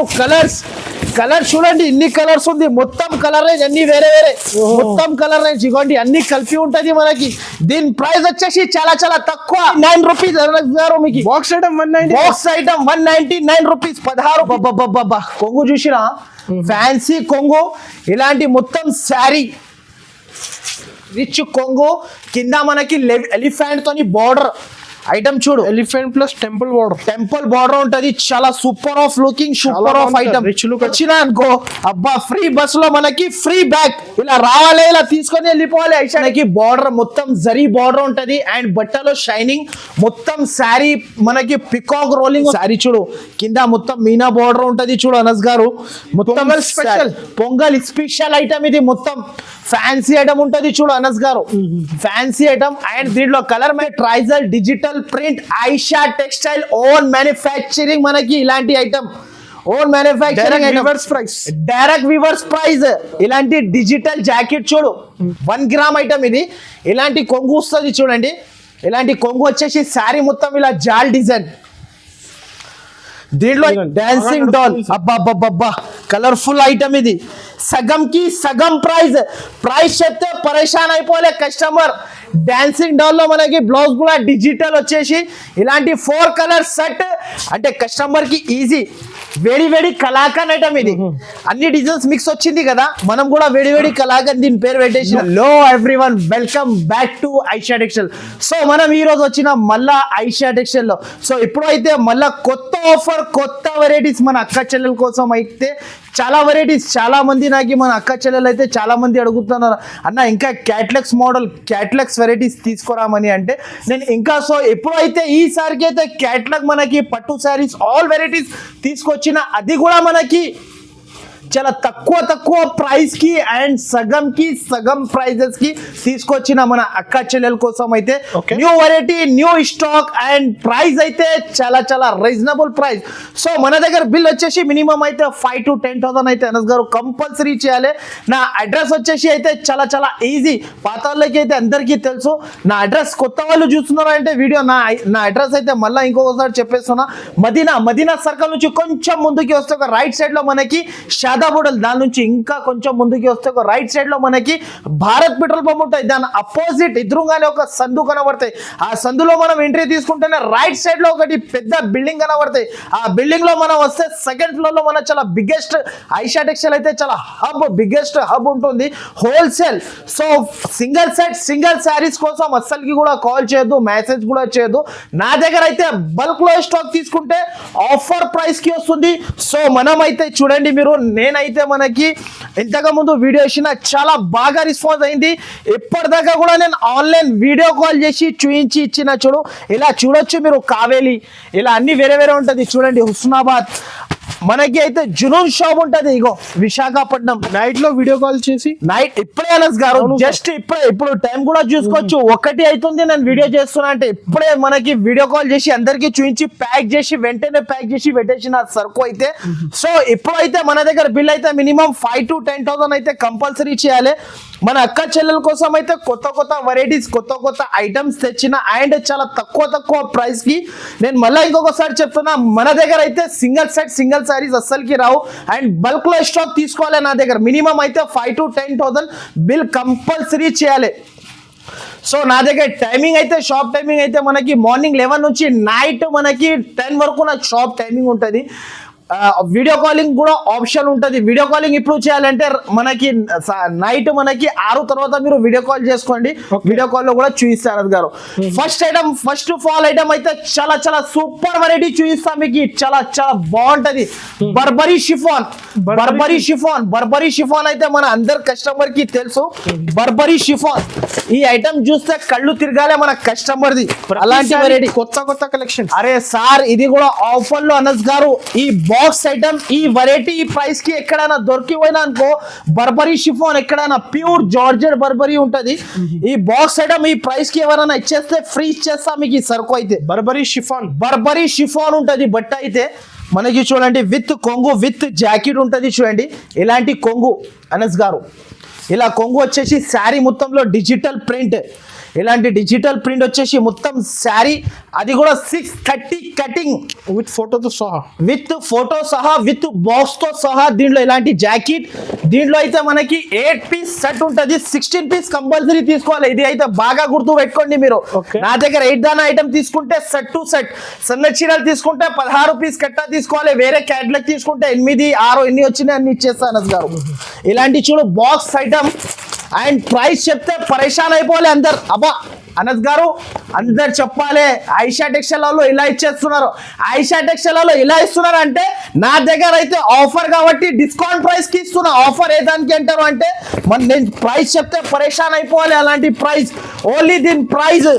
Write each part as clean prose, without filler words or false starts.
గారు కలర్ చూడండి, ఇన్ని కలర్స్ ఉంది. మొత్తం కలర్ రేంజ్ అన్ని వేరే మొత్తం కలర్ రేంజ్ ఇవ్వండి, అన్ని కలిపి ఉంటది మనకి. దీని ప్రైస్ వచ్చేసి చాలా చాలా తక్కువ, 9 రూపీస్. మీకు box item 190, box item 199 rupees, 16. కొంగు చూసినా ఫ్యాన్సీ కొంగు, ఇలాంటి మొత్తం శారీ రిచ్ కొంగు, కింద మనకి ఎలిఫెంట్ తోని బార్డర్ ఐటమ్ చూడు, ఎలిఫెంట్ ప్లస్ టెంపుల్ బార్డర్ ఉంటది. చాలా super of looking, super of item. వచ్చినా అనుకో అబ్బా, ఫ్రీ బస్ లో మనకి ఫ్రీ బ్యాగ్, ఇలా రావాలి, ఇలా తీసుకొని వెళ్ళిపోవాలి. మనకి బార్డర్ మొత్తం జరీ బార్డర్ ఉంటది, అండ్ బట్టలో షైనింగ్. మొత్తం శారీ మనకి పికాక్ రోలింగ్ శారీ చూడు, కింద మొత్తం మీనా బార్డర్ ఉంటది చూడు అనస్ గారు. మొత్తం స్పెషల్ పొంగల్ స్పెషల్ ఐటమ్ ఇది. మొత్తం ఫ్యాన్సీ ఐటమ్ ఉంటది చూడు అనస్ గారు, ఫ్యాన్సీ ఐటమ్. అండ్ దీంట్లో కలర్ మే ట్రైజల్ digital print Aisha textile own manufacturing. మనకి ఇలాంటి item own manufacturing, direct weavers price. ఇలాంటి డిజిటల్ జాకెట్ చూడు, 1 గ్రామ్ ఐటమ్ ఇది. ఇలాంటి కొంగు వస్తుంది చూడండి, ఇలాంటి కొంగు వచ్చేసి శారీ మొత్తం ఇలా జాల్ డిజైన్. దీంట్లో డాన్సింగ్ డాల్, అబ్బా కలర్ఫుల్ ఐటమ్ ఇది. సగం కి సగం ప్రైస్ చెప్తే పరేషాన్ అయిపోలే కస్టమర్. డాన్సింగ్ డాల్ లో మనకి బ్లౌజ్ కూడా డిజిటల్ వచ్చేసి ఇలాంటి 4 కలర్ సెట్, అంటే కస్టమర్ కి ఈజీ. వేడి కలాకన్ ఐటమ్ ఇది, అన్ని డిజైన్స్ మిక్స్ వచ్చింది కదా, మనం కూడా వేడి కలాకన్ దీని పేరు పెట్టేసి. Hello everyone, welcome back to Aisha textile. So మనం ఈ రోజు వచ్చిన మళ్ళా ఐషా టెక్స్టైల్ లో. సో ఇప్పుడు అయితే మళ్ళా కొత్త ఆఫర్, కొత్త వెరైటీస్ మన అక్క చెల్లెల కోసం అయితే చాలా వెరైటీస్. చాలా మంది నాకు మన అక్క చెల్లెలు అయితే చాలా మంది అడుగుతున్నారు, అన్న ఇంకా క్యాట్లాగ్స్ మోడల్, క్యాట్లాగ్స్ వెరైటీస్ తీసుకురామని. అంటే నేను ఇంకా సో ఎప్పుడైతే ఈసారికి అయితే క్యాట్లాగ్ మనకి పట్టు శారీస్ ఆల్ వెరైటీస్ తీసుకొచ్చిన, అది కూడా మనకి చాలా తక్కువ ప్రైస్ కి అండ్ సగం కి సగం ప్రైజెస్ కి తీసుకొచ్చిన మన అక్క చెల్లెల కోసం అయితే new variety, new stock, and price అయితే చాలా రీజనబుల్ ప్రైస్. సో మన దగ్గర బిల్ వచ్చేసి మినిమం అయితే 5,000 to 10,000 అయితే అనస్ గారు కంపల్సరీ చేయాలి. నా అడ్రస్ వచ్చేసి అయితే చాలా ఈజీ. పాత వాళ్ళకి అయితే అందరికీ తెలుసు. నా అడ్రస్ కొత్త వాళ్ళు చూస్తున్నారు అంటే వీడియో నా అడ్రస్ అయితే మళ్ళీ ఇంకొకసారి చెప్పేస్తున్నా. మదీనా సర్కిల్ నుంచి కొంచెం ముందుకి వస్తే ఒక రైట్ సైడ్ లో మనకి బోడల్, దాని నుంచి ఇంకా కొంచెం ముందుకి వస్తే ఒక రైట్ సైడ్ లో మనకి భారత్ పెట్రోల్ పంప్ ఉంటాయి. దాని అపోజిట్ ఎదురుగానే ఒక సందు కనబడతాయి. ఆ సందులో మనం ఎంట్రీ తీసుకుంటేనే రైట్ సైడ్ లో ఒకటి పెద్ద బిల్డింగ్ కనబడతాయి. ఆ బిల్డింగ్ లో మనం వస్తే సెకండ్ ఫ్లోర్ లో మన చాలా బిగ్గెస్ట్ ఐషా టెక్స్టైల్ అయితే చాలా బిగ్గెస్ట్ హబ్ ఉంటుంది, హోల్సేల్. సో సింగిల్ శారీస్ కోసం అస్సలకి కూడా కాల్ చేయొద్దు, మెసేజ్ కూడా చేయొద్దు. నా దగ్గర అయితే బల్క్ లో స్టాక్ తీసుకుంటే ఆఫర్ ప్రైస్ కి వస్తుంది. సో మనం అయితే చూడండి, మీరు నేనైతే మనకి ఇంతకు ముందు వీడియో ఇచ్చిన చాలా బాగా రెస్పాన్స్ అయింది. ఎప్పటిదాకా కూడా నేను ఆన్లైన్ వీడియో కాల్ చేసి చూయించి ఇచ్చిన చూడు, ఇలా చూడొచ్చు మీరు. కావేలి ఇలా అన్ని వేరే ఉంటుంది చూడండి. హుస్నాబాద్ మనకి అయితే జునూన్ షాప్ ఉంటది, ఇగో విశాఖపట్నం. నైట్ లో వీడియో కాల్ చేసి నైట్ ఇప్పుడే అనస్ గారు జస్ట్ ఇప్పుడు టైం కూడా చూసుకోవచ్చు, 1 అవుతుంది నేను వీడియో చేస్తున్నా అంటే. ఇప్పుడే మనకి వీడియో కాల్ చేసి అందరికి చూపించి వెంటనే ప్యాక్ చేసి పెట్టేసిన సరుకు అయితే. సో ఇప్పుడైతే మన దగ్గర బిల్ అయితే మినిమం 5,000 to 10,000 అయితే కంపల్సరీ చేయాలి. మన అక్క చెల్లెల కోసం అయితే కొత్త వెరైటీస్, కొత్త ఐటమ్స్ తెచ్చిన, అండ్ చాలా తక్కువ ప్రైస్ కి. నేను మళ్ళీ ఇంకొకసారి చెప్తున్నా, మన దగ్గర అయితే సింగిల్ సారీస్ అస్సలకి రావు, అండ్ బల్క్ లో స్టాక్ తీసుకోవాలి. నా దగ్గర మినిమం అయితే 5,000 to 10,000 బిల్ కంపల్సరీ చేయాలి. సో నా దగ్గర టైమింగ్ అయితే, షాప్ టైమింగ్ అయితే మనకి మార్నింగ్ 11 నుంచి నైట్ మనకి 10 వరకు నాకు షాప్ టైమింగ్ ఉంటుంది. వీడియో కాలింగ్ కూడా ఆప్షన్ ఉంటుంది. వీడియో కాలింగ్ ఇప్పుడు చేయాలంటే మనకి నైట్ మనకి 6 తర్వాత మీరు వీడియో కాల్ చేసుకోండి, వీడియో కాల్ లో కూడా చూపిస్తారు గారు. ఫస్ట్ ఆఫ్ ఆల్ ఐటమ్ అయితే చాలా సూపర్ వెరైటీ చూపిస్తా మీకు. చాలా బాగుంటది. బర్బరీ షిఫాన్ అయితే మన అందరు కస్టమర్ కి తెలుసు. బర్బరీ షిఫాన్ ఈ ఐటమ్ చూస్తే కళ్ళు తిరగాలే మన కస్టమర్ ది. అలాంటి వెరైటీ కొత్త కలెక్షన్. అరే సార్, ఇది కూడా ఆఫర్ లో అనస్ గారు. ఈ బాక్స్ ఐటమ్, ఈ వెరైటీ ఈ ప్రైస్ కి ఎక్కడైనా దొరికిపోయినా అనుకో, బర్బరీ షిఫాన్ ఎక్కడైనా ప్యూర్ జార్జెట్ బర్బరీ ఉంటది. ఈ బాక్స్ ఐటమ్ ఈ ప్రైస్ కి ఎవరైనా ఇచ్చేస్తే ఫ్రీ ఇచ్చేస్తా మీకు ఈ సరుకు అయితే. బర్బరీ షిఫాన్ ఉంటది బట్ట అయితే మనకి చూడండి, విత్ కొంగు విత్ జాకెట్ ఉంటది చూడండి. ఇలాంటి కొంగు అనస్ గారు, ఇలా కొంగు వచ్చేసి శారీ మొత్తంలో డిజిటల్ ప్రింట్. ఇలాంటి డిజిటల్ ప్రింట్ వచ్చేసి మొత్తం శారీ, అది కూడా 630 కటింగ్ విత్ ఫోటోతో సహా. విత్ ఫోటో సహా, విత్ బాక్స్ తో సహా. దీంట్లో ఇలాంటి జాకెట్, దీంట్లో అయితే మనకి 8 పీస్ సెట్ ఉంటుంది, 16 పీస్ కంపల్సరీ తీసుకోవాలి. ఇది అయితే బాగా గుర్తు పెట్టుకోండి మీరు. Okay. నా దగ్గర 8 దానా ఐటమ్ తీసుకుంటే సెట్ టు సెట్, సన్న చీరలు తీసుకుంటే 16 పీస్ కట్టా తీసుకోవాలి. వేరే క్యాట్లాగ్ తీసుకుంటే 8, 6 ఎన్ని వచ్చినాయి అన్ని ఇచ్చేస్తా అనస్ గారు. ఇలాంటి చూడు బాక్స్ ఐటమ్ అండ్ ప్రైస్ చెప్తే పరేషాన్ అయిపోవాలి అందరు. అబ్బా అనస్ గారు అందరు చెప్పాలి ఐషా టెక్స్టైల్ వాళ్ళు ఇలా ఇచ్చేస్తున్నారు, ఐషా టెక్స్టైల్ వాళ్ళు ఇలా ఇస్తున్నారు అంటే నా దగ్గర అయితే ఆఫర్ కాబట్టి డిస్కౌంట్ ప్రైస్ కి ఇస్తున్నా. ఆఫర్ ఏ దానికి అంటారు అంటే నేను ప్రైస్ చెప్తే పరేషాన్ అయిపోవాలి. అలాంటి ప్రైస్ ఓన్లీ దీని ప్రైస్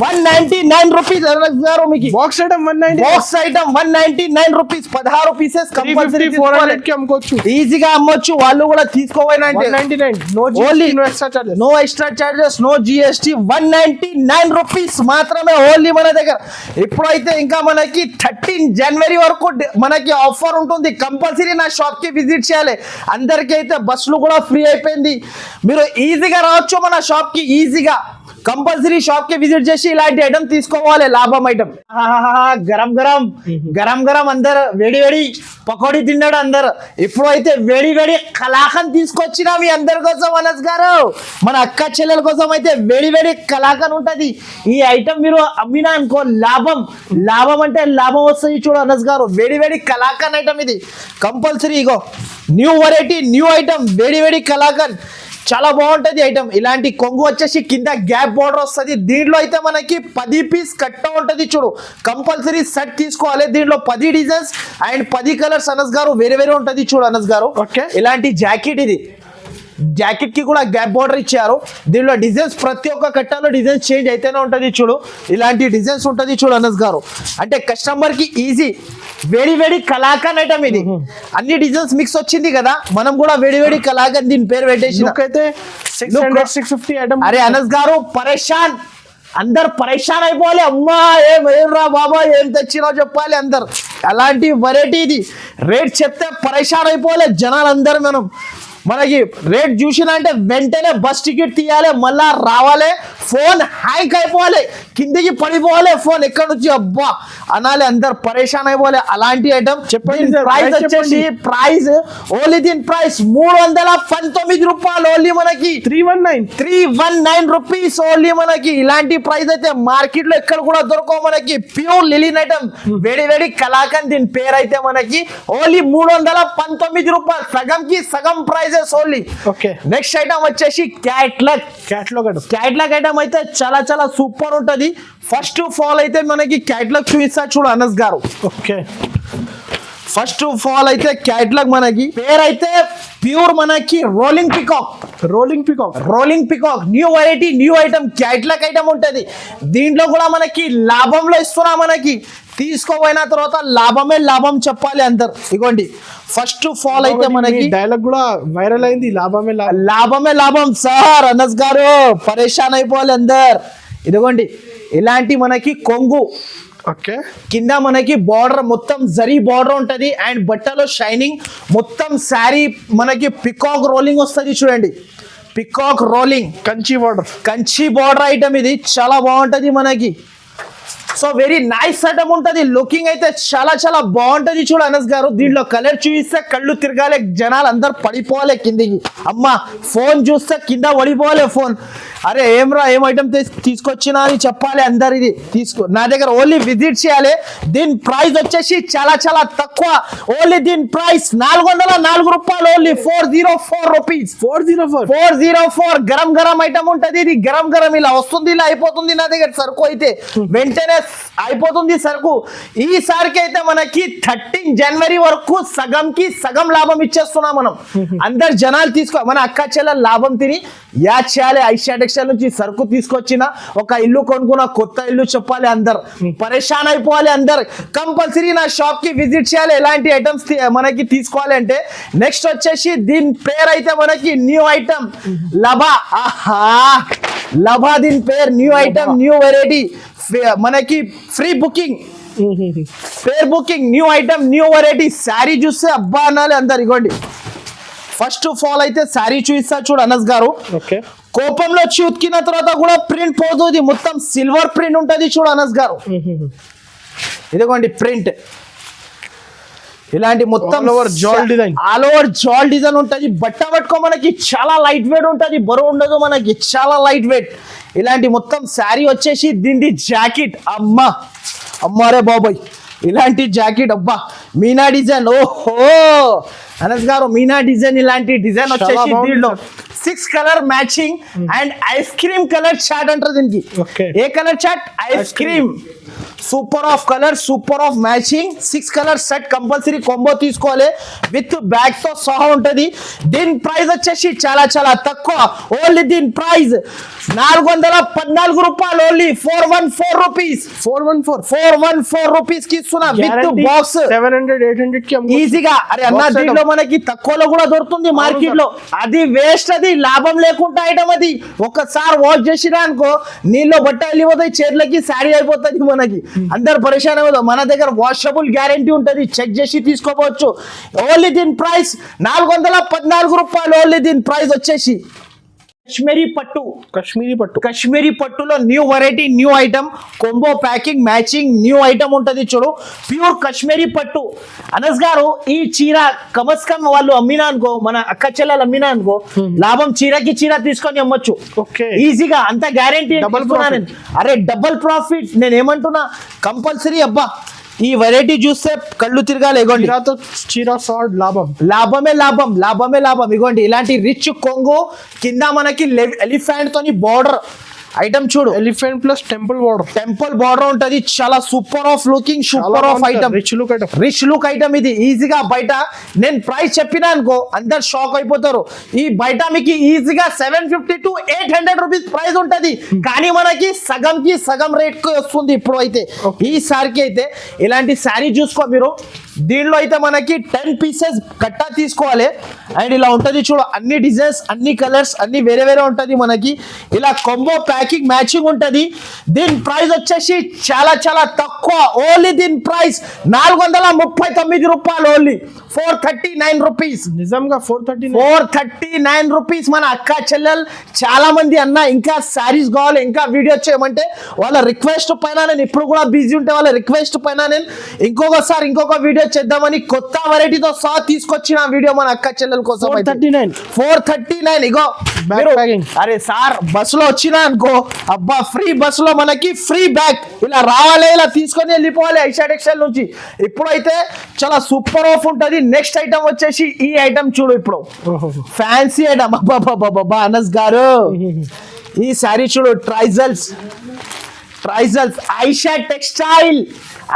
199 రూపీస్ అనస్ గారు. మీకు box item 190, box item 199 rupees, 16 pieces compulsory 400 కి అమ్ముకోవచ్చు, ఈజీగా అమ్మొచ్చు. వాళ్ళు కూడా తీసుకోవాలి అంటే 199, no only no extra charges, no extra charges, no GST. 199 rupees మాత్రమే ఓన్లీ మన దగ్గర. ఇప్పుడైతే ఇంకా మనకి 13 జనవరి వరకు మనకి ఆఫర్ ఉంటుంది. కంపల్సరీ నా షాప్ కి విజిట్ చేయాలి. అందరికీ అయితే బస్సులు కూడా ఫ్రీ అయిపోయింది. మీరు ఈజీగా రావచ్చు మన షాప్ కి, ఈజీగా కంపల్సరీ షాప్ కి విజిట్ చేసి ఇలాంటి ఐటమ్ తీసుకోవాలి. లాభం ఐటమ్ గరం గరం గరం గరం అందరు వేడి వేడి పకోడీ తిన్నాడు అందరు. ఇప్పుడు అయితే వేడి వేడి కలాకన్ తీసుకొచ్చినా మీ అందరి కోసం అనస్ గారు. మన అక్క చెల్లెల కోసం అయితే వేడి వేడి కలాకన్ ఉంటది. ఈ ఐటమ్ మీరు అమ్మినా అనుకో లాభం, లాభం అంటే లాభం వస్తుంది. చూడు అనస్ గారు, వేడి వేడి కలాకన్ ఐటమ్ ఇది కంపల్సరీ. ఇగో న్యూ వెరైటీ, న్యూ ఐటమ్, వేడి వేడి కలాకన్ చాలా బాగుంటది ఐటమ్. ఇలాంటి కొంగు వచ్చేసి కింద గ్యాప్ బోర్డర్ వస్తుంది. దీంట్లో అయితే మనకి 10 పీస్ కట్ట ఉంటది. చూడు కంపల్సరీ సెట్ తీసుకోవాలి. దీంట్లో 10 డిజైన్స్ అండ్ 10 కలర్స్ అనస్ గారు, వేరే వేరే ఉంటది. చూడు అనస్ గారు, ఇలాంటి జాకెట్, ఇది జాకెట్ కి కూడా గ్యాప్ బోర్డర్ ఇచ్చారు. దీనిలో డిజైన్స్ ప్రతి ఒక్క కట్టాలో డిజైన్స్ చేంజ్ అయితేనే ఉంటది. చూడు ఇలాంటి డిజైన్స్ ఉంటది. చూడు అనస్ గారు, అంటే కస్టమర్ కి ఈజీ. వేడి వేడి కలాకన్ ఐటమ్ ఇది, అన్ని డిజైన్స్ మిక్స్ వచ్చింది కదా, మనం కూడా వేడి వేడి కలాకన్ దీని పేరు పెట్టేసి అయితే 600 650 ఐటమ్. అరే అనస్ గారు పరేషాన్, అందరు పరేషాన్ అయిపోవాలి. అమ్మా ఏం రా బాబా ఏం తెచ్చినా చెప్పాలి అందరు. అలాంటి వెరైటీ ఇది, రేట్ చెప్తే పరేషాన్ అయిపోవాలి జనాలు అందరు. మనకి రేట్ చూసినా అంటే వెంటనే బస్ టికెట్ తీయాలి, మళ్ళా రావాలి, ఫోన్ హ్యాంగ్ అయిపోవాలి, కిందికి పడిపోవాలి ఫోన్, ఎక్కడి నుంచి అబ్బా అనాలి, అందరు పరేషాన్ అయిపోవాలి. అలాంటి ఐటమ్ చెప్పండి. ప్రైస్ వచ్చేసి ప్రైస్ ఓన్లీ దీని ప్రైస్ 319 రూపాయలు ఓన్లీ మనకి. 319 రూపీస్ ఓన్లీ మనకి. ఇలాంటి ప్రైస్ అయితే మార్కెట్ లో ఎక్కడ కూడా దొరకవు మనకి. ప్యూర్ లిలిన్ ఐటమ్, వేడి వేడి కలాకన్, దీని పేరు అయితే మనకి ఓన్లీ 319 రూపాయలు. సగం కి సగం price only. Okay, next item వచ్చేసి క్యాట్లాగ్ ఐటమ్ అయితే చాలా చాలా సూపర్ ఉంటది. ఫస్ట్ ఆఫ్ ఆల్ అయితే మనకి క్యాట్లాగ్ చూపిస్తా చూడు అనస్ గారు. ఓకే, ఫస్ట్ ఆఫ్ ఆల్ అయితే క్యాట్లాగ్ మనకి పేరు అయితే ప్యూర్ మనకి rolling peacock new variety, new item, catalogue item ఉంటది. దీంట్లో కూడా మనకి లాభంలో ఇస్తున్నా. మనకి తీసుకోపోయిన తర్వాత లాభమే లాభం చెప్పాలి అందరు. ఇగోండి ఫస్ట్ ఆఫ్ ఆల్ అయితే మనకి డైలాగ్ కూడా వైరల్ అయింది, లాభమే లాభం సార్. అనస్ గారు పరేషాన్ అయిపోవాలి అందరు. ఇదిగోండి ఇలాంటి మనకి కొంగు, ఓకే, కింద మనకి బార్డర్ మొత్తం జరీ బార్డర్ ఉంటది అండ్ బట్టలో షైనింగ్, మొత్తం శారీ మనకి పికాక్ రోలింగ్ వస్తుంది. చూడండి peacock rolling, Kanchi border item ఇది, చాలా బాగుంటది మనకి. సో వెరీ నైస్ ఐటమ్ ఉంటది. లుకింగ్ అయితే చాలా చాలా బాగుంటది. చూడు అనస్ గారు, దీంట్లో కలర్ చూపిస్తే కళ్ళు తిరగాలి, జనాలు అందరు పడిపోవాలి కిందికి. అమ్మా ఫోన్ చూస్తే కింద పడిపోవాలి ఫోన్. అరే ఏం ఐటమ్ తీసుకొచ్చినా అని చెప్పాలి అందరు. ఇది తీసుకో, నా దగ్గర ఓన్లీ విజిట్ చేయాలి. దీని ప్రైస్ వచ్చేసి చాలా చాలా తక్కువ. ఓన్లీ దీని ప్రైస్ 404 రూపాయలు only. 404 rupees. 404 garam garam item ఉంటది. ఇది గరం గరం ఇలా వస్తుంది, ఇలా అయిపోతుంది. నా దగ్గర సరుకు అయితే వెంటనే అయిపోతుంది సరుకు. ఈసారికి అయితే మనకి 13 జనవరి వరకు సగం కి సగం లాభం ఇచ్చేస్తున్నాం మనం. అందరు జనాలు తీసుకో, మన అక్క చెల్లెలు లాభం తిని యాడ్ చేయాలి. ఐషా టెక్స్టైల్ నుంచి సరుకు తీసుకొచ్చిన, ఒక ఇల్లు కొనుక్కున్న, కొత్త ఇల్లు చెప్పాలి, అందరు పరేషాన్ అయిపోవాలి అందరు. కంపల్సరీ నా షాప్ కి విజిట్ చేయాలి. ఎలాంటి ఐటమ్స్ మనకి తీసుకోవాలి అంటే నెక్స్ట్ వచ్చేసి దీని పేరు అయితే మనకి న్యూ ఐటమ్ లభా. లభా దీని పేరు, న్యూ ఐటమ్, న్యూ వెరైటీ, మనకి free booking, pre booking, new item, new variety. Sari చూస్తే అబ్బా అనాలి అందరు. ఇగోండి ఫస్ట్ ఆఫ్ ఆల్ అయితే శారీ చూపిస్తా చూడు అనస్ గారు. కోపంలో వచ్చి ఉతికిన తర్వాత కూడా ప్రింట్ పోతుంది, మొత్తం సిల్వర్ ప్రింట్ ఉంటది చూడు అనస్ గారు. ఇదిగోండి ప్రింట్ ఇలాంటి మొత్తం All over jewel design. All over జాల్ డిజైన్ ఉంటది. బట్ట పట్టుకో మనకి చాలా లైట్ వెయిట్ ఉంటది, బరువు ఉండదు మనకి, చాలా లైట్ వెయిట్. ఇలాంటి మొత్తం శారీ వచ్చేసి దీని జాకెట్ అమ్మారే బాబాయ్, ఇలాంటి జాకెట్ అబ్బా మీనా డిజైన్. ఓహో అనస్ గారు, మీనా డిజైన్ ఇలాంటి డిజైన్ వచ్చేసి దీంట్లో 6 colour matching and ice cream colour chart అంటారు దీనికి. Okay. A colour chart? Ice cream. Super of colour, super of matching. 6 colour set compulsory combo తీసుకోవాలి, విత్ బ్యాగ్ తో సహా ఉంటది. దీని ప్రైస్ వచ్చేసి చాలా చాలా తక్కువ. ఓన్లీ దీని ప్రైస్ 414 రూపాయలు, ఓన్లీ 414 రూపీస్. 414 రూపీస్ కి ఇస్తున్నా విత్ బాక్స్. 700-800 కి అమ్ముకోవచ్చు. ఈజీగా. అరే అన్న, Box దీంట్లో మనకి తక్కువలో కూడా దొరుకుతుంది మార్కెట్ లో. అది వేస్ట్, అది లాభం లేకుండా ఐటమ్ అది. ఒకసారి వాష్ చేసినా అనుకో, నీళ్ళు బట్ట వెళ్ళిపోతాయి చేతులకి, శారీ అయిపోతుంది మనకి, అందరు పరేషాన్ అవ్వదు. మన దగ్గర వాషబుల్ గ్యారంటీ ఉంటది, చెక్ చేసి తీసుకోవచ్చు. ఓన్లీ దీని ప్రైస్ 414 రూపాయలు. ఓన్లీ దీని ప్రైస్ వచ్చేసి కాశ్మీరీ పట్టులో new variety, new item, combo packing matching new item ఉంటది చూడు, ప్యూర్ కాశ్మీరీ పట్టు. అనస్ గారు, ఈ చీర కమస్కమ్ వాళ్ళు అమ్మినా అనుకో, మన అక్క చెల్లెలు అమ్మినా అనుకో, లాభం చీరకి చీర తీసుకొని అమ్మొచ్చు Okay. ఈజీగా. అంత గ్యారంటీ. అరే డబుల్ ప్రాఫిట్. నేను ఏమంటున్నా, కంపల్సరీ అబ్బా ఈ వెరైటీ చూస్తే కళ్ళు తిరగాలి. ఇగోండి చీర సాడ్ లాభమే లాభం. ఇగోండి ఇలాంటి రిచ్ కొంగు, కింద మనకి ఎలిఫెంట్ తోని బార్డర్ ఐటమ్ చూడు, ఎలిఫెంట్ ప్లస్ టెంపుల్ బార్డర్ ఉంటది. చాలా super of looking, super of item, rich look item ఇది. ఈజీగా బయట నేను ప్రైస్ చెప్పినా అనుకో, అందరు షాక్ అయిపోతారు. ఈ బయట మీకు ఈజీగా 750 to 800 రూపీస్ ప్రైస్ ఉంటది, కానీ మనకి సగంకి సగం రేట్ కి వస్తుంది ఇప్పుడు అయితే. ఈసారికి అయితే ఇలాంటి శారీ చూసుకో మీరు. దీనిలో అయితే మనకి 10 పీసెస్ కట్టా తీసుకోవాలి. అండ్ ఇలా ఉంటది చూడు, అన్ని డిజైన్స్, అన్ని కలర్స్, అన్ని వేరే వేరే ఉంటది మనకి. ఇలా కాంబో ప్యాకింగ్ మ్యాచింగ్ ఉంటది. దీని ప్రైస్ వచ్చేసి చాలా చాలా తక్కువ. ఓన్లీ దీని ప్రైస్ 439 రూపాయలు. Only 439 rupees. నిజంగా 439 రూపీస్. మన అక్క చెల్లెలు చాలా మంది అన్న ఇంకా శారీస్ కావాలి, ఇంకా వీడియో చేయమంటే వాళ్ళ రిక్వెస్ట్ పైన, నేను ఇప్పుడు కూడా బిజీ ఉంటే వాళ్ళ రిక్వెస్ట్ పైన నేను ఇంకొక వీడియో చేద్దామని కొత్త వెరైటీతో సహా తీసుకొచ్చిన వీడియో మన అక్క చెల్లెల కోసం. 439. ఇగో అరే సార్, బస్సులో వచ్చినా అనుకో, అబ్బా ఫ్రీ బస్సులో మనకి ఫ్రీ బ్యాగ్ ఇలా రావాలి, ఇలా తీసుకొని వెళ్ళిపోవాలి ఐషా టెక్స్టైల్ నుంచి. ఇప్పుడైతే చాలా సూపర్ ఆఫ్ ఉంటది. నెక్స్ట్ ఐటమ్ వచ్చేసి ఈ ఐటమ్ చూడు, ఇప్పుడు ఫ్యాన్సీ ఐటమ్. అబ్బా అనస్ గారు, ఈ శారీ చూడు, ట్రైజల్స్ ఐషా టెక్స్టైల్.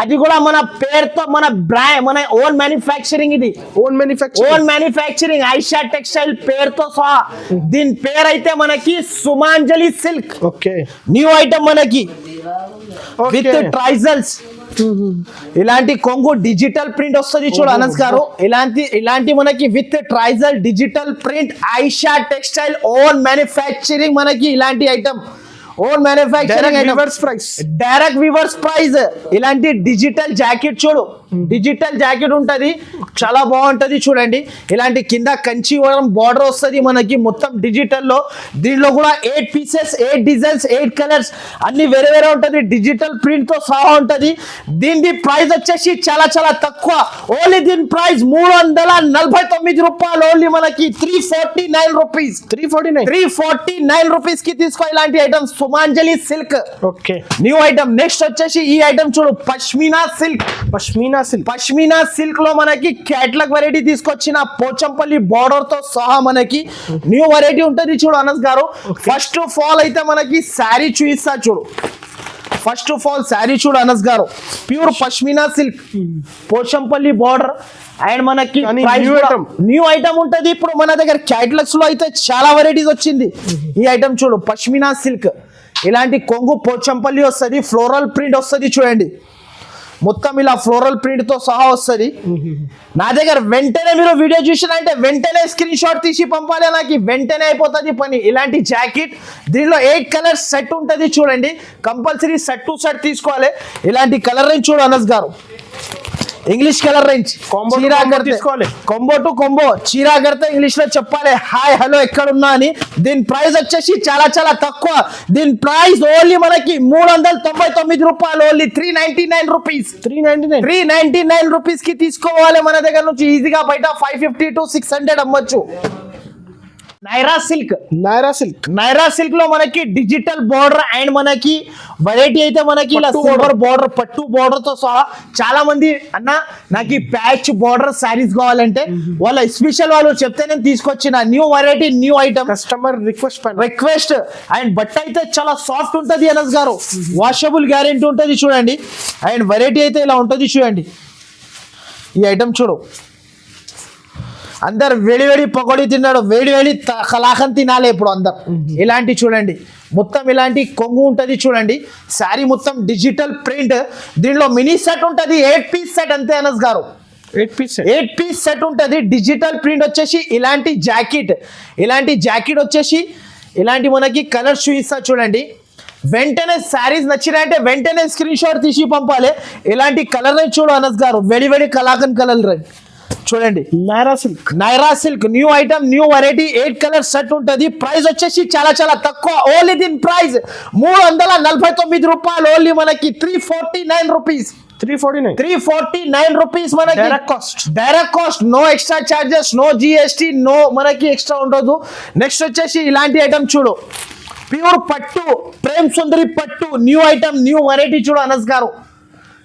అది కూడా మన పేరుతో, మన బ్రాండ్, మన ఓన్ మ్యానుఫ్యాక్చరింగ్. ఇది ఓన్ మ్యానుఫ్యాక్చరింగ్ ఐషా టెక్స్టైల్ పేరుతో సహా. దీని పేరు అయితే మనకి సుమాంజలి సిల్క్. న్యూ ఐటమ్ మనకి విత్ ట్రైజల్స్. ఇలాంటి కొంగు డిజిటల్ ప్రింట్ వస్తుంది చూడు అనస్ గారు. ఇలాంటి మనకి విత్ ట్రైజల్ digital print Aisha textile own manufacturing. మనకి ఇలాంటి item own manufacturing, direct weavers price. ఇలాంటి డిజిటల్ జాకెట్ చూడు, డిజిటల్ జాకెట్ ఉంటది, చాలా బాగుంటది చూడండి. ఇలాంటి కింద కంచీవరం బార్డర్ వస్తుంది మనకి, మొత్తం డిజిటల్ లో. దీనిలో కూడా 8 పీసెస్, 8 డిజైన్స్, 8 కలర్స్, అన్ని వేరే వేరే ఉంటది, డిజిటల్ ప్రింట్ తో సహా ఉంటది. దీని ప్రైస్ వచ్చేసి చాలా చాలా తక్కువ. ఓన్లీ దీని ప్రైస్ 349 రూపాయలు. ఓన్లీ మనకి 349 రూపీస్. 349 రూపీస్ కి తీసుకో ఇలాంటి ఐటమ్స్. సుమాంజలి సిల్క్ న్యూ ఐటమ్. నెక్స్ట్ వచ్చేసి ఈ ఐటమ్ చూడు, పష్మీనా సిల్క్ లో మనకి క్యాటలాగ్ వెరైటీ తీసుకొచ్చిన, పోచంపల్లి బార్డర్ తో సహా మనకి న్యూ వెరైటీ ఉంటది చూడు అనస్ గారు. ఫస్ట్ ఆఫ్ ఆల్ అయితే మనకి శారీ చూపిస్తా చూడు. Anas garu, pure pashmina silk, Pochampalli border. And మనకి న్యూ ఐటమ్ ఉంటది. ఇప్పుడు మన దగ్గర క్యాటలాగ్స్ లో అయితే చాలా వెరైటీస్ వచ్చింది. ఈ ఐటమ్ చూడు, పష్మీనా సిల్క్. ఇలాంటి కొంగు పోచంపల్లి వస్తుంది, ఫ్లోరల్ ప్రింట్ వస్తుంది చూడండి, మొత్తం ఇలా ఫ్లోరల్ ప్రింట్ తో సహా వస్తుంది. నా దగ్గర వెంటనే మీరు వీడియో చూసినంటే వెంటనే స్క్రీన్ షాట్ తీసి పంపాలి, నాకు వెంటనే అయిపోతుంది పని. ఇలాంటి జాకెట్, దీనిలో 8 కలర్స్ సెట్ ఉంటుంది చూడండి, కంపల్సరీ సెట్ టు సెట్ తీసుకోవాలి. ఇలాంటి కలర్ రేంజ్ చూడు అనస్ గారు, English colour range Combo to చీరా combo కడితే తీసుకోవాలి. కొంబో టు కొంబో చీరా కడితే ఇంగ్లీష్ లో చెప్పాలి హాయ్ హలో ఎక్కడున్నా అని. దీని ప్రైస్ వచ్చేసి చాలా చాలా తక్కువ. దీని ప్రైస్ ఓన్లీ మనకి 399 రూపాయలు, ఓన్లీ 399 రూపీస్. 399. 399 రూపీస్ కి తీసుకోవాలి. మన దగ్గర నుంచి ఈజీగా బయట 550 to 600 అమ్మొచ్చు. Naira silk, Naira silk. Naira silk లో మనకి డిజిటల్ బార్డర్ అండ్ మనకి వెరైటీ అయితే మనకి ఇలా పట్టు సిల్వర్ బార్డర్, పట్టు బార్డర్ తో సహా. చాలా మంది అన్న నాకు ఈ ప్యాచ్ బార్డర్ శారీస్ కావాలంటే వాళ్ళ స్పెషల్ వాళ్ళు చెప్తే నేను తీసుకొచ్చిన new variety, new item, Customer request పైన. రిక్వెస్ట్. అండ్ బట్ట అయితే చాలా సాఫ్ట్ ఉంటది అనస్ గారు, వాషబుల్ గ్యారెంటీ ఉంటది చూడండి. అండ్ వెరైటీ అయితే ఇలా ఉంటది చూడండి. ఈ ఐటమ్ చూడు, అందరు వేడి వేడి పకోడీ తిన్నాడు, వేడి వేడి కలాకం తినాలి ఇప్పుడు అందరు. ఇలాంటి చూడండి, మొత్తం ఇలాంటి కొంగు ఉంటది చూడండి. శారీ మొత్తం డిజిటల్ ప్రింట్. దీనిలో మినీ సెట్ ఉంటది, 8 పీస్ సెట్ అంతే అనస్ గారు. 8 piece. 8 పీస్ సెట్ ఉంటుంది. డిజిటల్ ప్రింట్ వచ్చేసి ఇలాంటి జాకెట్, ఇలాంటి జాకెట్ వచ్చేసి ఇలాంటి మనకి కలర్స్ చూపిస్తా చూడండి. వెంటనే శారీస్ నచ్చినాయంటే వెంటనే స్క్రీన్ షాట్ తీసి పంపాలి. ఇలాంటి కలర్ చూడు అనస్ గారు, వేడి వేడి కలాకన్ కలర్ చూడండి. Naira silk. Naira silk new item, new variety, 8 colour set ఉంటుంది. ప్రైస్ వచ్చేసి చాలా చాలా తక్కువ. ఓన్లీ దీని ప్రైస్ 349 రూపాయలు, ఓన్లీ మనకి 349 రూపీస్. 349. 349 రూపీస్ మనకి Direct cost. Direct cost, no extra charges, no GST, no మనకి ఎక్స్ట్రా ఉండదు. నెక్స్ట్ వచ్చేసి ఇలాంటి ఐటమ్ చూడు, ప్యూర్ పట్టు, ప్రేమ్ సుందరి పట్టు, న్యూ ఐటమ్, న్యూ వెరైటీ చూడు అనస్ గారు.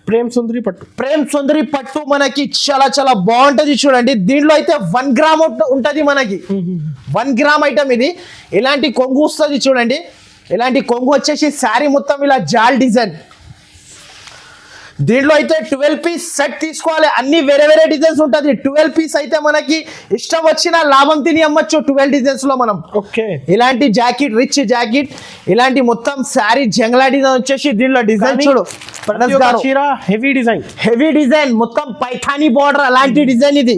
Prem Sundari పట్టు. ప్రేమ్ సుందరి పట్టు మనకి చాలా చాలా బాగుంటది చూడండి. దీంట్లో అయితే 1 గ్రామ్ ఉంటది మనకి. 1 గ్రామ్ ఐటమ్ ఇది. ఇలాంటి కొంగు వస్తుంది చూడండి. ఇలాంటి కొంగు వచ్చేసి శారీ మొత్తం ఇలా జాల్ డిజైన్. దీంట్లో అయితే 12 పీస్ సెట్ తీసుకోవాలి. అన్ని వేరే వేరే డిజైన్స్ ఉంటుంది. 12 పీస్ అయితే మనకి ఇష్టం వచ్చిన లాభం తిని అమ్మచ్చు 12 డిజైన్స్ లో మనం. ఓకే. ఇలాంటి జాకెట్, రిచ్ జాకెట్, ఇలాంటి మొత్తం శారీ జంగ్లా డిజైన్ వచ్చేసి దీనిలో డిజైన్ చూడు. హెవీ డిజైన్, హెవీ డిజైన్, మొత్తం పైథానీ బార్డర్ అలాంటి డిజైన్. ఇది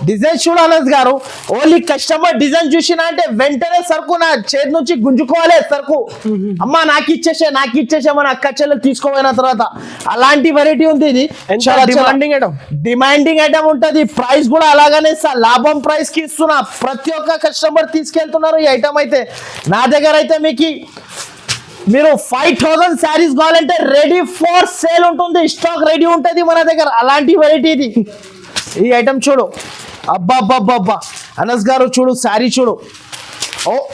డిజైన్ చూడు అనస్ గారు. ఓన్లీ కస్టమర్ డిజైన్ చూసినా అంటే వెంటనే సరుకు నా చేతి నుంచి గుంజుకోవాలి సరుకు. అమ్మా నాకు ఇచ్చేసే మన అక్క చెల్లెలు తీసుకోపోయిన తర్వాత అలాంటి వెరైటీ ఉంది. ఇది చాలా డిమాండింగ్ ఐటమ్, డిమాండింగ్ ఐటమ్ ఉంటుంది. ప్రైస్ కూడా అలాగనే లాభం ప్రైస్ కి ఇస్తున్నా. ప్రతి ఒక్క కస్టమర్ తీసుకెళ్తున్నారు ఈ ఐటమ్ అయితే. నా దగ్గర అయితే మీకు మీరు 5000 శారీస్ కావాలంటే రెడీ ఫర్ సేల్ ఉంటుంది, స్టాక్ రెడీ ఉంటుంది మన దగ్గర. అలాంటి వెరైటీ ఇది. ఈ ఐటమ్ చూడు, అబ్బా అబ్బా అబ్బా అనస్ గారు చూడు, శారీ చూడు.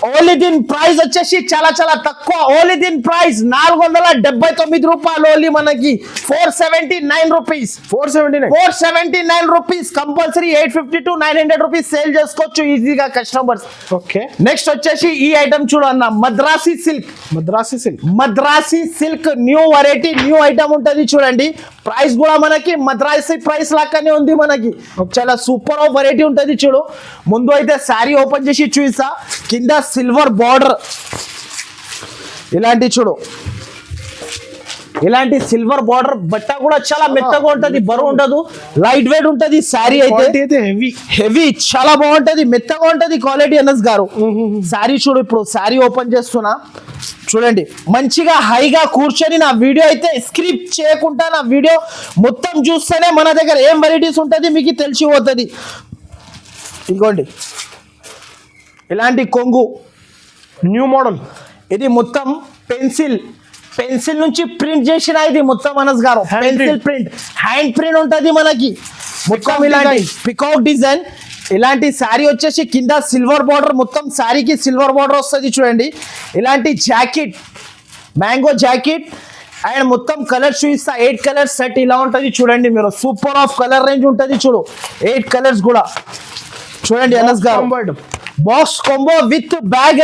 ఓన్లీ దీని ప్రైస్ వచ్చేసి చాలా చాలా తక్కువ. ఓన్లీ దీని ప్రైస్ 479 రూపాయలు, ఓన్లీ మనకి 479 rupees. 479 rupees. Compulsory 850 to 900 rupees sale చేసుకోవచ్చు ఈజీగా కస్టమర్స్. ఓకే. నెక్స్ట్ వచ్చేసి ఈ ఐటమ్ చూడు అన్న, Madrasi silk. Madrasi silk new variety, new item ఉంటుంది చూడండి. ప్రైస్ కూడా మనకి మద్రాసి ప్రైస్ లాగానే ఉంది మనకి. చాలా సూపర్ వెరైటీ ఉంటుంది చూడు. ముందు అయితే శారీ ఓపెన్ చేసి చూసా, కింద సిల్వర్ బార్డర్ ఇలాంటి చూడు. ఇలాంటి సిల్వర్ బార్డర్ బట్ట కూడా చాలా మెత్తగా ఉంటది, బరువు ఉండదు, లైట్ వెయిట్ ఉంటది. శారీ అయితే హెవీ, చాలా బాగుంటది, మెత్తగా ఉంటది క్వాలిటీ అనస్ గారు. శారీ చూడు, ఇప్పుడు శారీ ఓపెన్ చేస్తున్నా చూడండి. మంచిగా హైగా కూర్చొని నా వీడియో అయితే స్క్రిప్ట్ చేయకుండా నా వీడియో మొత్తం చూస్తేనే మన దగ్గర ఏం వెరైటీస్ ఉంటుంది మీకు తెలిసిపోతుంది. ఇదిగోండి ఇలాంటి కొంగు, న్యూ మోడల్. ఇది మొత్తం పెన్సిల్ నుంచి ప్రింట్ చేసిన ఇది మొత్తం అనస్ గారు. పెన్సిల్ ప్రింట్, హ్యాండ్ ప్రింట్ ఉంటుంది మనకి మొత్తం. ఇలాంటి పికాక్ డిజైన్. ఇలాంటి శారీ వచ్చేసి కింద సిల్వర్ బార్డర్, మొత్తం శారీకి సిల్వర్ బార్డర్ వస్తుంది చూడండి. ఇలాంటి జాకెట్, మ్యాంగో జాకెట్ అండ్ మొత్తం కలర్స్ చూపిస్తా. 8 కలర్స్ సెట్ ఇలా ఉంటుంది చూడండి. మీరు సూపర్ ఆఫ్ కలర్ రేంజ్ ఉంటుంది చూడు. 8 కలర్స్ కూడా చూడండి అనస్ గారు. Box combo with bag.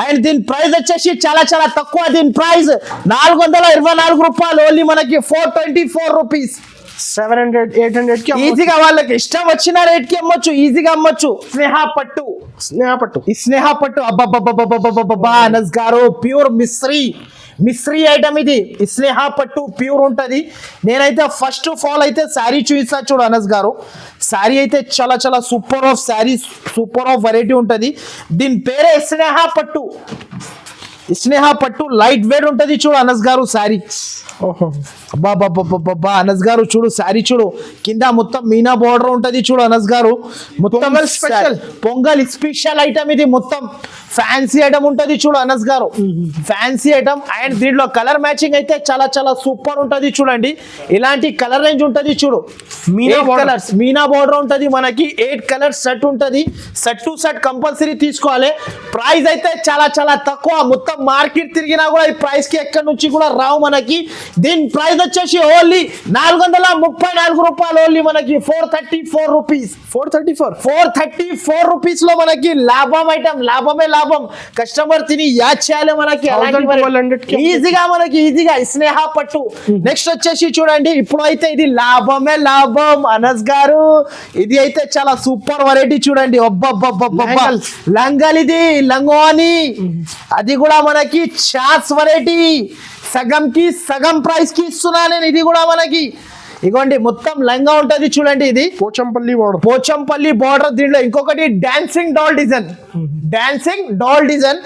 And దీని ప్రైస్ వచ్చేసి చాలా చాలా తక్కువ. దీని ప్రైస్ 424 రూపాయలు, ఓన్లీ మనకి 424 రూపీస్. 700, 800 కి ఈజీగా వాళ్ళకి ఇష్టం వచ్చిన రేట్ కి అమ్మొచ్చు, ఈజీగా అమ్మొచ్చు. స్నేహ పట్టు అబ్బా అనస్ గారు, ప్యూర్ మిస్రీ ఐటమ్ ఇది. స్నేహ పట్టు ప్యూర్ ఉంటది. నేనైతే ఫస్ట్ ఆఫ్ ఆల్ అయితే శారీ చూపిస్తా చూడు అనస్ గారు. శారీ అయితే చాలా చాలా super of sari, super of variety ఉంటది. దీని పేరే స్నేహ పట్టు. స్నేహ పట్టు లైట్ వెయిట్ ఉంటది చూడు అనస్ గారు శారీ. ఓహో అబ్బా అనస్ గారు చూడు శారీ చూడు, కింద మొత్తం మీనా బోర్డర్ ఉంటది చూడు అనస్ గారు. మొత్తం pongal special. Pongal special item ఇది, మొత్తం ఫ్యాన్సీ ఐటమ్ ఉంటది చూడు అనస్ గారు, ఫ్యాన్సీ ఐటమ్. అండ్ దీంట్లో కలర్ మ్యాచింగ్ అయితే చాలా చాలా సూపర్ ఉంటది చూడండి. ఇలాంటి కలర్ రేంజ్ ఉంటది చూడు, Meena border. Colours Meena border ఉంటది మనకి, 8 కలర్స్ సెట్ ఉంటది. సెట్ టు సెట్ కంపల్సరీ తీసుకోవాలి. ప్రైస్ అయితే చాలా చాలా తక్కువ, మొత్తం మార్కెట్ తిరిగినా కూడా ఈ ప్రైస్ కి ఎక్కడి నుంచి కూడా రావు మనకి. దీని ప్రైస్ వచ్చేసి ఓన్లీ 434 రూపాయలు, ఓన్లీ మనకి 434 రూపీస్. 434 రూపీస్ లో మనకి లాభం ఐటమ్, లాభమే లాభం. కస్టమర్ తిని యాద్ చేయాలి మనకి. 1200 కి ఈజీగా మనకి ఈజీగా స్నేహ పట్టు. నెక్స్ట్ వచ్చేసి చూడండి, ఇప్పుడు అయితే ఇది లాభమే లాభం అనస్ గారు. ఇది అయితే చాలా సూపర్ వెరైటీ చూడండి. లంగల్. లంగల్ ఇది లంగోని, అది కూడా మనకి చాస్ వెరైటీ. సగం కి సగం ప్రైస్ కి ఇస్తున్నా నేను. ఇది కూడా మనకి ఇగోండి మొత్తం లంగా ఉంటది చూడండి. ఇది పోచంపల్లి వాడు పోచంపల్లి బార్డర్. దీంట్లో ఇంకొకటి dancing doll design, dancing doll design.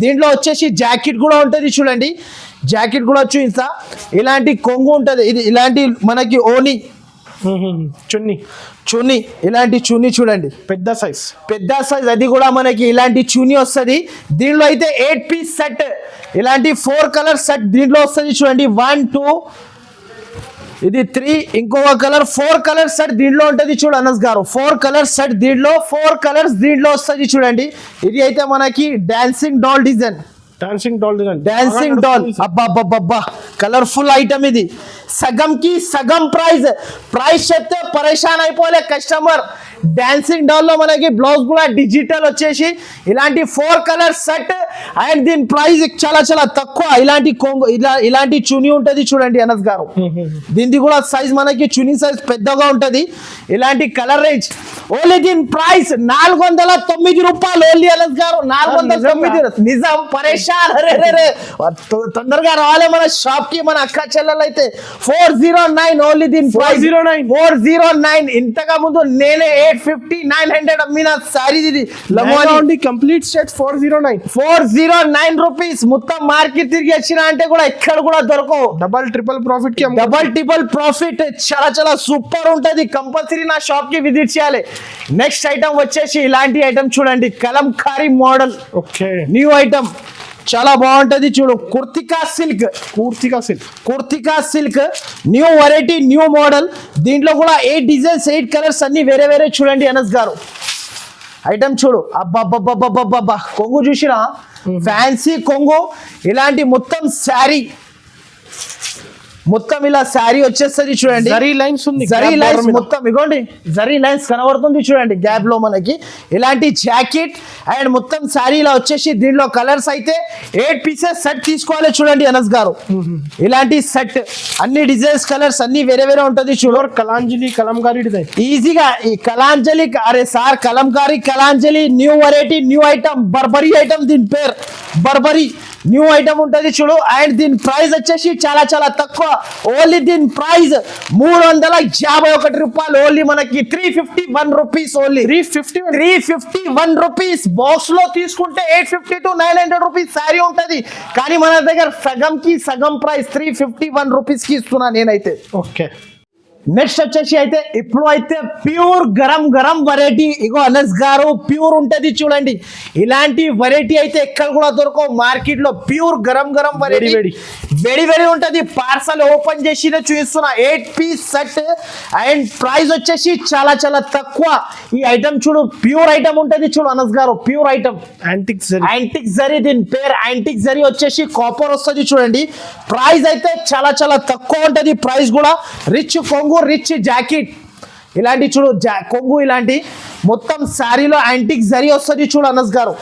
దీంట్లో వచ్చేసి జాకెట్ కూడా ఉంటది చూడండి, జాకెట్ కూడా చూపిస్తా. ఇలాంటి కొంగు ఉంటది, ఇది ఇలాంటి మనకి ఓని చున్ని చున్నీ, ఇలాంటి చున్నీ చూడండి, పెద్ద సైజ్. పెద్ద సైజ్. అది కూడా మనకి ఇలాంటి చున్నీ వస్తుంది. దీంట్లో అయితే 8 పీస్ సెట్, ఇలాంటి 4 కలర్ సెట్ దీంట్లో వస్తుంది చూడండి. 1 2 ఇది 3, ఇంకొక కలర్ 4 కలర్ సెట్ దీంట్లో ఉంటుంది చూడు అనస్ గారు. 4 కలర్ సెట్ దీంట్లో, 4 కలర్స్ దీంట్లో వస్తుంది చూడండి. ఇది అయితే మనకి dancing doll design, dancing doll design. Dancing doll. అబ్బా కలర్ఫుల్ ఐటమ్ ఇది. సగం కి సగం ప్రైస్. ప్రైస్ చెప్తే పరేషాన్ అయిపోలే కస్టమర్. డాన్సింగ్ డాల్ లో మనకి బ్లౌజ్ కూడా డిజిటల్ వచ్చేసి ఇలాంటి 4 కలర్ సెట్. అండ్ దీని ప్రైస్ చాలా చాలా తక్కువ. ఇలాంటి కొంగు ఇలాంటి చునీ ఉంటది చూడండి అనస్ గారు. దీనిది కూడా సైజ్ మనకి చునీ సైజ్ పెద్దగా ఉంటది. ఇలాంటి కలర్ రేంజ్ ఓన్లీ దీని ప్రైస్ 409 రూపాయలు, ఓన్లీ అనస్ గారు 409. నిజం పరేషాన్. తొందరగా రావాలి మన షాప్ కి, మన అక్క చెల్లెలు అయితే. 409 ఓన్లీ దీని ప్రైస్. 409. ఇంతగా ముందు నేనే 850 900 అమ్మిన సారీ ఇది. Complete set 409 rupees. మొత్తం మార్కెట్ తిరిగి వచ్చిన అంటే కూడా ఎక్కడ కూడా దొరకవు. డబల్ ట్రిపుల్ ప్రాఫిట్ కి డబల్ ట్రిపుల్ ప్రాఫిట్. చాలా చాలా సూపర్ ఉంటది. కంపల్సరీ నా షాప్ కి విజిట్ చేయాలి. నెక్స్ట్ ఐటమ్ వచ్చేసి ఇలాంటి ఐటమ్ చూడండి, Kalamkari model. Okay new item చాలా బాగుంటది చూడు. Kurtika silk, Kurtika silk new variety, new model. దీంట్లో కూడా 8 డిజైన్స్, 8 కలర్స్ అన్ని వేరే వేరే చూడండి అనస్ గారు. ఐటమ్ చూడు, అబ్బా కొంగు చూసినా, ఫ్యాన్సీ కొంగు. ఇలాంటి మొత్తం శారీ, మొత్తం ఇలా శారీ వచ్చేస్తుంది చూడండి. జరీ లైన్స్ ఉంది, జరీ లైన్స్ మొత్తం ఇగోండి, జరీ లైన్స్ కనబడుతుంది చూడండి గ్యాప్ లో మనకి. ఇలాంటి జాకెట్ అండ్ మొత్తం శారీ ఇలా వచ్చేసి దీంట్లో కలర్స్ అయితే 8 పీసెస్ సెట్ తీసుకోవాలి చూడండి అనస్ గారు. ఇలాంటి సెట్ అన్ని డిజైన్స్, కలర్స్ అన్ని వేరే వేరే ఉంటది చూడు. కలాంజలి కలంకారీ డిజైన్ ఈజీగా ఈ కలాంజలి. అరే sir Kalamkari Kalanjali new variety, new item, Burberry item. దీని పేరు బర్బరీ న్యూ ఐటమ్ ఉంటది చూడు. అండ్ దీని ప్రైస్ వచ్చేసి చాలా చాలా తక్కువ. ఓన్లీ దీని ప్రైస్ 351 రూపాయలు, ఓన్లీ మనకి 351 రూపీస్. Only 351 rupees. బాక్స్ లో తీసుకుంటే 850 to 900 రూపీస్ శారీ ఉంటది. కానీ మన దగ్గర సగం కి సగం ప్రైస్ 351 రూపీస్ కి ఇస్తున్నా నేనైతే. ఓకే నెక్స్ట్ వచ్చేసి అయితే ఇప్పుడు అయితే ప్యూర్ గరం గరం వెరైటీ. ఇగో అనస్ గారు ప్యూర్ ఉంటది చూడండి. ఇలాంటి వెరైటీ అయితే ఎక్కడ కూడా దొరకవు మార్కెట్ లో. ప్యూర్ గరం గరం వెరైటీ, వేడి వేడి ఉంటది. పార్సల్ ఓపెన్ చేసి చూపిస్తున్నా. 8 పీస్ సెట్ అండ్ ప్రైస్ వచ్చేసి చాలా చాలా తక్కువ. ఈ ఐటమ్ చూడు, ప్యూర్ ఐటమ్ ఉంటది చూడు Anas garu, pure item. Antique zari, దీని పేరు యాంటిక్ జరీ వచ్చేసి కాపర్ వస్తుంది చూడండి. ప్రైస్ అయితే చాలా చాలా తక్కువ ఉంటది. ప్రైస్ కూడా రిచ్ కొంగు, రిచ్ జాకెట్. ఇలాంటి చూడు కొంగు, ఇలాంటి మొత్తం శారీలో యాంటిక్ జరీ వస్తుంది చూడు అనస్ గారు.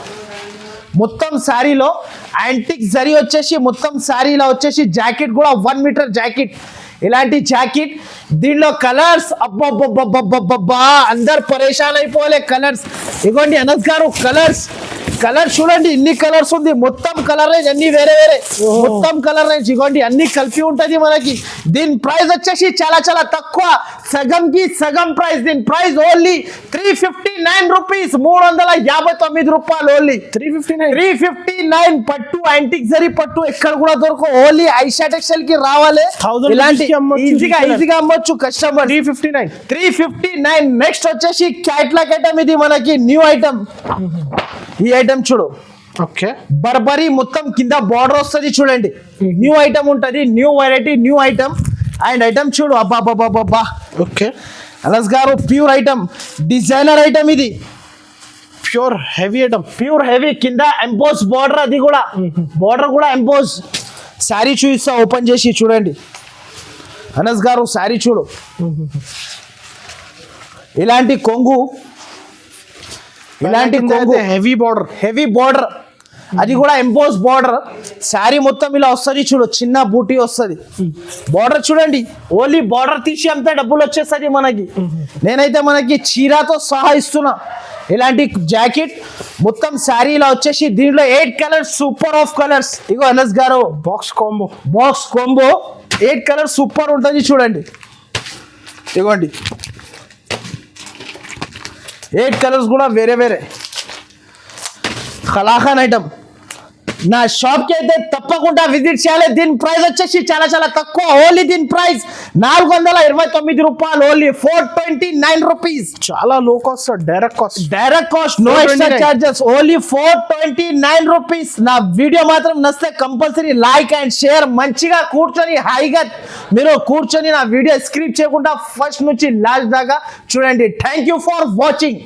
మొత్తం శారీలో యాంటిక్ జరీ వచ్చేసి మొత్తం శారీలో వచ్చేసి జాకెట్ కూడా 1 మీటర్ జాకెట్. ఇలాంటి జాకెట్ దీనిలో కలర్స్ అబ్బా అందరు పరేషాన్ అయిపోలే కలర్స్. ఇగోండి అనస్ గారు కలర్స్ కలర్ చూడండి ఇన్ని కలర్స్ ఉంది, మొత్తం కలర్ రేంజ్ అన్ని వేరే వేరే, మొత్తం కలర్ రేంజ్ ఇగోండి అన్ని కలిపి ఉంటది మనకి. దీని ప్రైస్ వచ్చేసి చాలా చాలా తక్కువ, సగం కి సగం ప్రైస్. దీని ప్రైస్ ఓన్లీ 359 రూపీస్, 359 రూపాయలు ఓన్లీ. 359 పట్టు యాంటిక్ జరీ పట్టు ఎక్కడ కూడా దొరకవు, ఓన్లీ ఐషా టెక్స్టైల్ కి రావాలి. 1000 ఇలాంటి కి అమ్మొచ్చు, ఈజీగా అమ్మొచ్చు కస్టమర్. 359. నెక్స్ట్ వచ్చేసి క్యాట్లాగ్ ఐటమ్, ఇది మనకి న్యూ ఐటమ్. ఈ ఐటమ్ చూడు, ఓకే బర్బరీ మొత్తం కింద బార్డర్ వస్తుంది చూడండి, న్యూ ఐటమ్ ఉంటది, new variety new item. And item చూడు, అబ్బా okay Anas garu pure item, designer item ఇది, pure heavy item. Pure heavy, కింద ఎంపోజ్ బార్డర్, అది కూడా బార్డర్ కూడా ఎంపోజ్. శారీ చూపిస్తా ఓపెన్ చేసి చూడండి అనస్ గారు, శారీ చూడు, ఇలాంటి కొంగు, ఇలాంటి కొంగు హెవీ బార్డర్, అది కూడా ఎంపోజ్ బార్డర్. శారీ మొత్తం ఇలా వస్తుంది చూడు, చిన్న బూటీ వస్తుంది. బార్డర్ చూడండి, ఓన్లీ బార్డర్ తీసి అంతా డబ్బులు వచ్చేస్తుంది మనకి. నేనైతే మనకి చీరతో సహా ఇస్తున్నా. ఇలాంటి జాకెట్ మొత్తం శారీ ఇలా వచ్చేసి, దీంట్లో 8 కలర్స్, సూపర్ ఆఫ్ కలర్స్. ఇగో అనస్ గారు బాక్స్ కాంబో 8 కలర్స్ సూపర్ ఉంటుంది చూడండి. ఇగోండి 8 కలర్స్ కూడా వేరే వేరే. కలాఖాన్ ఐటమ్, నా షాప్ కి అయితే తప్పకుండా విజిట్ చేయాలి. దీని ప్రైస్ వచ్చేసి చాలా చాలా తక్కువ, ఓన్లీ దీని ప్రైస్ 429 రూపాయలు, ఓన్లీ 429 రూపీస్. చాలా low cost, direct cost, no extra charges, only 429 rupees. నా వీడియో మాత్రం నచ్చితే కంపల్సరీ లైక్ అండ్ షేర్. మంచిగా కూర్చొని హాయిగా మీరు కూర్చొని నా వీడియో స్క్రిప్ట్ చేయకుండా ఫస్ట్ నుంచి లాస్ట్ దాకా చూడండి. Thank you for watching.